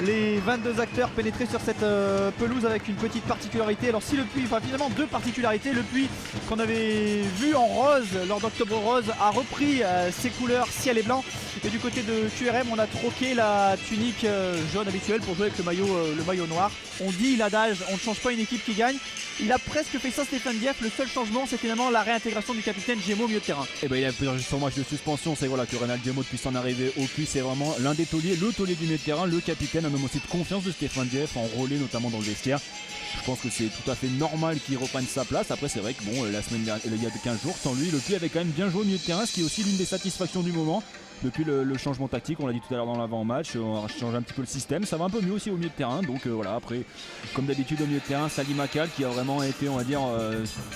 les 22 acteurs pénétrés sur cette pelouse avec une petite particularité. Alors si le puits, enfin finalement deux particularités, le puits qu'on avait vu en rose lors d'Octobre Rose a repris ses couleurs ciel et blanc, et du côté de QRM on a troqué la tunique jaune habituelle pour jouer avec le maillot noir. On dit l'adage, on ne change pas une équipe qui gagne. Il a presque fait ça Stéphane Dieff, le seul changement c'est finalement la réintégration du capitaine Gémeaux au milieu de terrain. Et ben il a fait son match de suspension, c'est voilà que Reynald Gémeaux puisse en arriver au puits, c'est vraiment l'un des tauliers, le taulier du milieu de terrain, le capitaine, un homme aussi de confiance de Stéphane Dieff, en relais notamment dans le vestiaire. Je pense que c'est tout à fait normal qu'il reprenne sa place. Après c'est vrai que bon, la semaine dernière, il y a 15 jours, sans lui, le puits avait quand même bien joué au milieu de terrain, ce qui est aussi l'une des satisfactions du moment. Depuis le changement tactique, on l'a dit tout à l'heure dans l'avant-match, on a changé un petit peu le système, ça va un peu mieux aussi au milieu de terrain. Donc voilà, après comme d'habitude au milieu de terrain, Salim Akal qui a vraiment été, on va dire,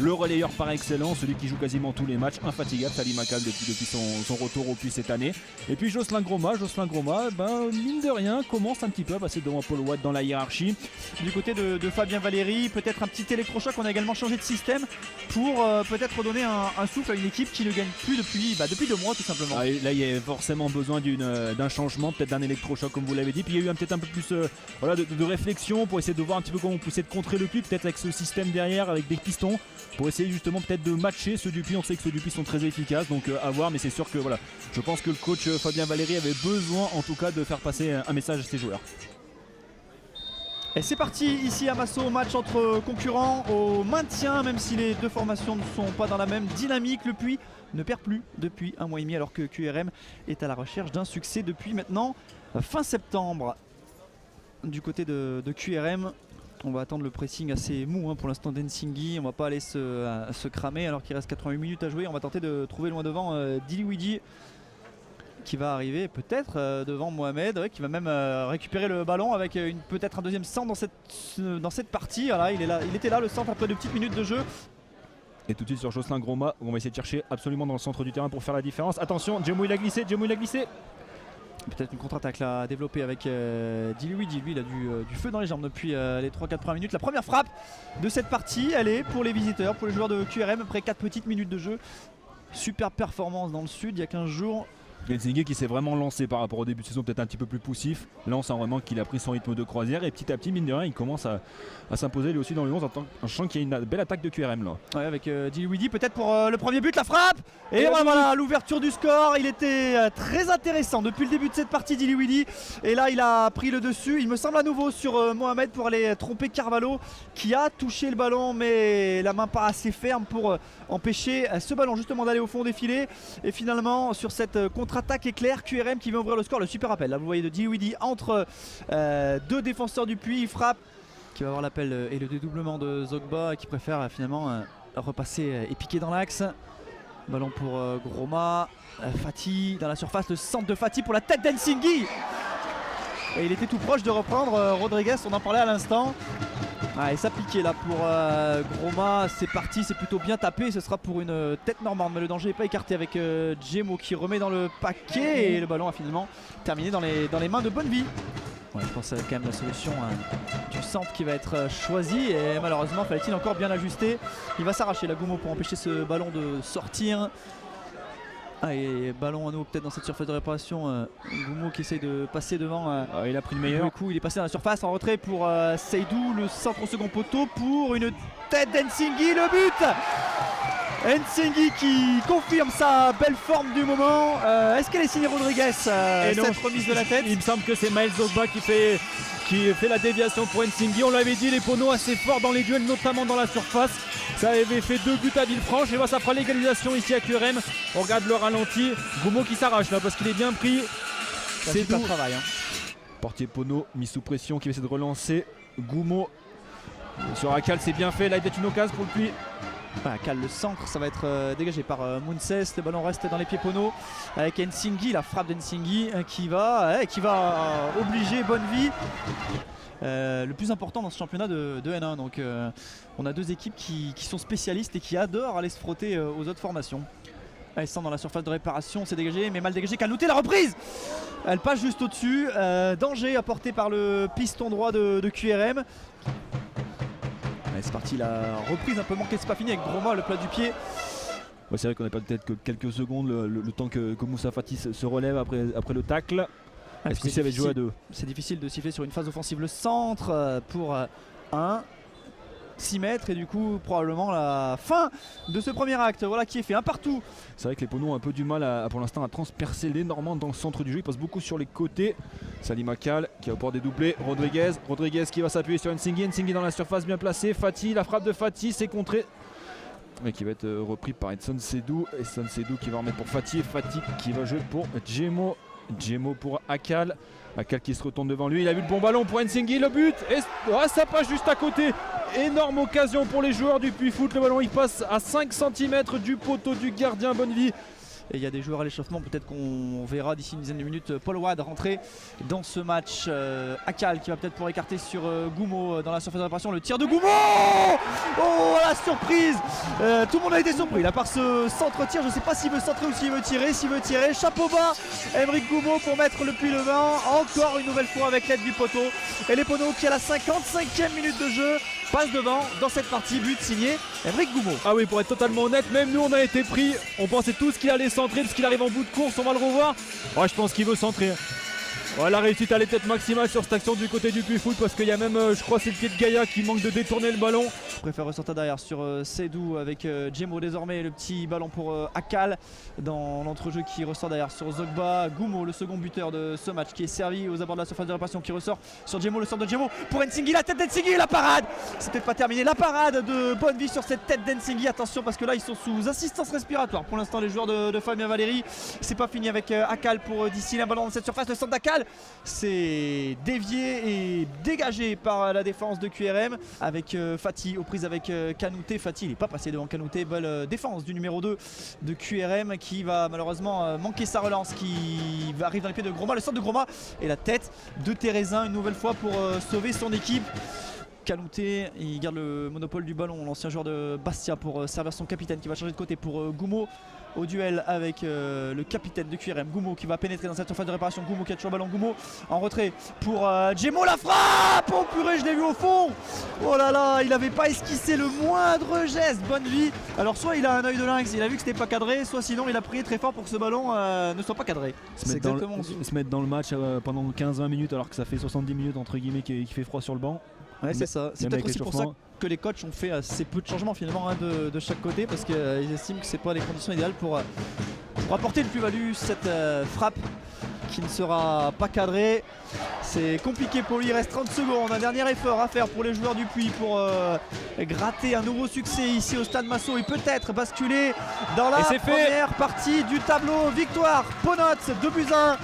le relayeur par excellence, celui qui joue quasiment tous les matchs, infatigable Salim Akal depuis son retour au puits cette année. Et puis Jocelyn Groma, mine de rien commence un petit peu à passer devant Paul Watt dans la hiérarchie. Du côté de Fabien Valéry, peut-être un petit électrochoc, on a également changé de système pour peut-être donner un souffle à une équipe qui ne gagne plus depuis 2 mois tout simplement. Ah, là il y a forcément besoin d'un changement, peut-être d'un électrochoc comme vous l'avez dit. Puis il y a eu peut-être un peu plus voilà, de réflexion pour essayer de voir un petit peu comment on poussait de contrer le puits, peut-être avec ce système derrière, avec des pistons, pour essayer justement peut-être de matcher ceux du puits. On sait que ceux du puits sont très efficaces, donc à voir, mais c'est sûr que voilà, je pense que le coach Fabien Valéry avait besoin en tout cas de faire passer un message à ses joueurs. Et c'est parti ici à Massot, match entre concurrents au maintien, même si les deux formations ne sont pas dans la même dynamique. Le Puy ne perd plus depuis 1 mois et demi, alors que QRM est à la recherche d'un succès depuis maintenant fin septembre. Du côté de QRM, on va attendre le pressing assez mou pour l'instant d'Ensinghi. On va pas aller se cramer alors qu'il reste 88 minutes à jouer. On va tenter de trouver loin devant Diliwidi, qui va arriver peut-être devant Mohamed, qui va même récupérer le ballon avec peut-être un deuxième centre dans cette partie. Voilà, il était là le centre après 2 petites minutes de jeu. Et tout de suite sur Jocelyn Groma, on va essayer de chercher absolument dans le centre du terrain pour faire la différence. Attention, Djemou il a glissé. Peut-être une contre-attaque là développée avec Diliwidi. Lui il a du feu dans les jambes depuis les 3-4 premières minutes. La première frappe de cette partie, elle est pour les visiteurs, pour les joueurs de QRM après 4 petites minutes de jeu. Superbe performance dans le sud il y a 15 jours. Ensinghi qui s'est vraiment lancé par rapport au début de saison, peut-être un petit peu plus poussif. Là on sent vraiment qu'il a pris son rythme de croisière et petit à petit, mine de rien, il commence à s'imposer lui aussi dans le 11 en sachant qu'il y a une belle attaque de QRM là. Ouais, avec Diliwidi peut-être pour le premier but, la frappe. Et voilà l'ouverture du score. Il était très intéressant depuis le début de cette partie, Diliwidi. Et là il a pris le dessus, il me semble à nouveau sur Mohamed pour aller tromper Carvalho, qui a touché le ballon mais la main pas assez ferme pour empêcher ce ballon justement d'aller au fond des filets. Et finalement sur cette contre-attaque éclair, QRM qui va ouvrir le score. Le super appel là, vous voyez, de Diliwidi entre 2 défenseurs du Puy. Il frappe, qui va avoir l'appel et le dédoublement de Zogba, qui préfère finalement repasser et piquer dans l'axe. Ballon pour Groma, Fati dans la surface, le centre de Fati pour la tête d'Ensinghi. Et il était tout proche de reprendre Rodriguez, on en parlait à l'instant. Et ça piquait là pour Groma, c'est parti, c'est plutôt bien tapé, ce sera pour une tête normande, mais le danger n'est pas écarté avec Djemou qui remet dans le paquet et le ballon a finalement terminé dans les mains de Bonnevie. Ouais, je pense que c'est quand même la solution du centre qui va être choisie, et malheureusement fallait-il encore bien ajuster. Il va s'arracher la Goumo pour empêcher ce ballon de sortir. Et ballon à nous peut-être dans cette surface de réparation. Goumo qui essaye de passer devant. Il a pris le meilleur coup, il est passé dans la surface en retrait pour Seydou, le centre au second poteau pour une tête d'Ensinghi, le but. Ensinghi qui confirme sa belle forme du moment. Est-ce qu'elle est signée Rodriguez cette remise de la tête? Il me semble que c'est Maël Zogba qui fait la déviation pour Ensinghi. On l'avait dit, les poneaux assez forts dans les duels, notamment dans la surface. Ça avait fait 2 buts à Villefranche. Et voilà, ça fera l'égalisation ici à QRM. On regarde le ralenti. Goumo qui s'arrache là parce qu'il est bien pris. C'est tout le travail. Portier Pono mis sous pression qui va essayer de relancer. Goumo sur Akal, c'est bien fait. Là il y a une occasion pour le Puy. Akal, le centre, ça va être dégagé par Mounses. Le ballon reste dans les pieds Pono avec Ensinghi, la frappe d'Ensinghi qui va obliger Bonnevie. Le plus important dans ce championnat de N1. Donc on a 2 équipes qui sont spécialistes et qui adorent aller se frotter aux autres formations. Elle sent dans la surface de réparation, c'est dégagé mais mal dégagé. Canouté, la reprise, elle passe juste au-dessus. Danger apporté par le piston droit de QRM. C'est parti, la reprise un peu manquée, c'est pas fini avec Groma, le plat du pied. Ouais, c'est vrai qu'on n'a pas peut-être que quelques secondes le temps que Moussa Fati se relève après le tacle. Ouais, Est-ce que ça va être joué à 2? C'est difficile de siffler sur une phase offensive. Le centre pour 6 mètres et du coup probablement la fin de ce premier acte. Voilà qui est fait, un partout. C'est vrai que les Poneaux ont un peu du mal pour l'instant à transpercer les Normands dans le centre du jeu. Ils passent beaucoup sur les côtés. Salim Akal qui a au port des doublés. Rodriguez qui va s'appuyer sur Nsingui dans la surface bien placée. Fati, la frappe de Fati, c'est contré. Mais qui va être repris par Edson Sedou. Edson Sedou qui va remettre pour Fati. Et Fati qui va jouer pour Djemo. Djemo pour Akal. Akal qui se retourne devant lui. Il a vu le bon ballon pour Nsingui. Le but. Et ça passe juste à côté. Énorme occasion pour les joueurs du Puy Foot. Le ballon il passe à 5 cm du poteau du gardien Bonnevie. Et il y a des joueurs à l'échauffement, peut-être qu'on verra d'ici une dizaine de minutes Paul Wade rentrer dans ce match. Akal qui va peut-être pouvoir écarter sur Goumo dans la surface de réparation. Le tir de Goumo. Oh la surprise. Tout le monde a été surpris là par ce centre-tir. Je ne sais pas s'il veut centrer ou s'il veut tirer. S'il veut tirer, chapeau bas Aymeric Goumo pour mettre le Puy-le-Vent encore une nouvelle fois avec l'aide du poteau. Et les Poneaux qui à la 55e minute de jeu passe devant dans cette partie, but signé Aymeric Goumo. Ah oui, pour être totalement honnête, même nous on a été pris, on pensait tous qu'il allait centrer parce qu'il arrive en bout de course, on va le revoir. Ouais, je pense qu'il veut centrer. Ouais, la réussite elle est peut-être maximale sur cette action du côté du Puy Foot parce qu'il y a même, je crois c'est le pied de Gaïa qui manque de détourner le ballon. Je préfère ressortir derrière sur Sedou avec Djemo désormais, le petit ballon pour Akal dans l'entrejeu qui ressort derrière sur Zogba. Goumo, le second buteur de ce match qui est servi aux abords de la surface de réparation qui ressort sur Djemo, le centre de Djemo pour Nsingui, la tête d'Nsingui, la parade. C'est peut-être pas terminé, la parade de Bonnevie sur cette tête d'Nsingui. Attention parce que là ils sont sous assistance respiratoire pour l'instant les joueurs de Fabien Valéry. C'est pas fini avec Akal pour d'ici un ballon dans cette surface, le centre d'Akal. C'est dévié et dégagé par la défense de QRM avec Fati aux prises avec Kanouté. Fati il n'est pas passé devant Kanouté. Belle défense du numéro 2 de QRM qui va malheureusement manquer sa relance, qui arrive dans les pieds de Groma, le centre de Groma et la tête de Thérézin une nouvelle fois pour sauver son équipe. Kanouté, il garde le monopole du ballon, l'ancien joueur de Bastia pour servir son capitaine qui va changer de côté pour Goumo au duel avec le capitaine de QRM, Goumo qui va pénétrer dans cette surface de réparation. Goumo qui a toujours le ballon, Goumo en retrait pour Djemo, la frappe. Oh purée, je l'ai vu au fond. Oh là là, il n'avait pas esquissé le moindre geste, Bonnevie. Alors soit il a un œil de lynx, il a vu que c'était pas cadré, soit sinon il a prié très fort pour que ce ballon ne soit pas cadré. Se mettre dans le match pendant 15-20 minutes alors que ça fait 70 minutes entre guillemets qui fait froid sur le banc. Ouais, c'est ça. C'est peut-être aussi pour ça que les coachs ont fait assez peu de changements finalement de chaque côté parce qu'ils estiment que c'est pas les conditions idéales pour apporter le plus-value. Cette frappe qui ne sera pas cadrée, c'est compliqué pour lui. Il reste 30 secondes, un dernier effort à faire pour les joueurs du Puy pour gratter un nouveau succès ici au Stade Massot et peut-être basculer dans la première partie du tableau. Victoire Ponots 2-1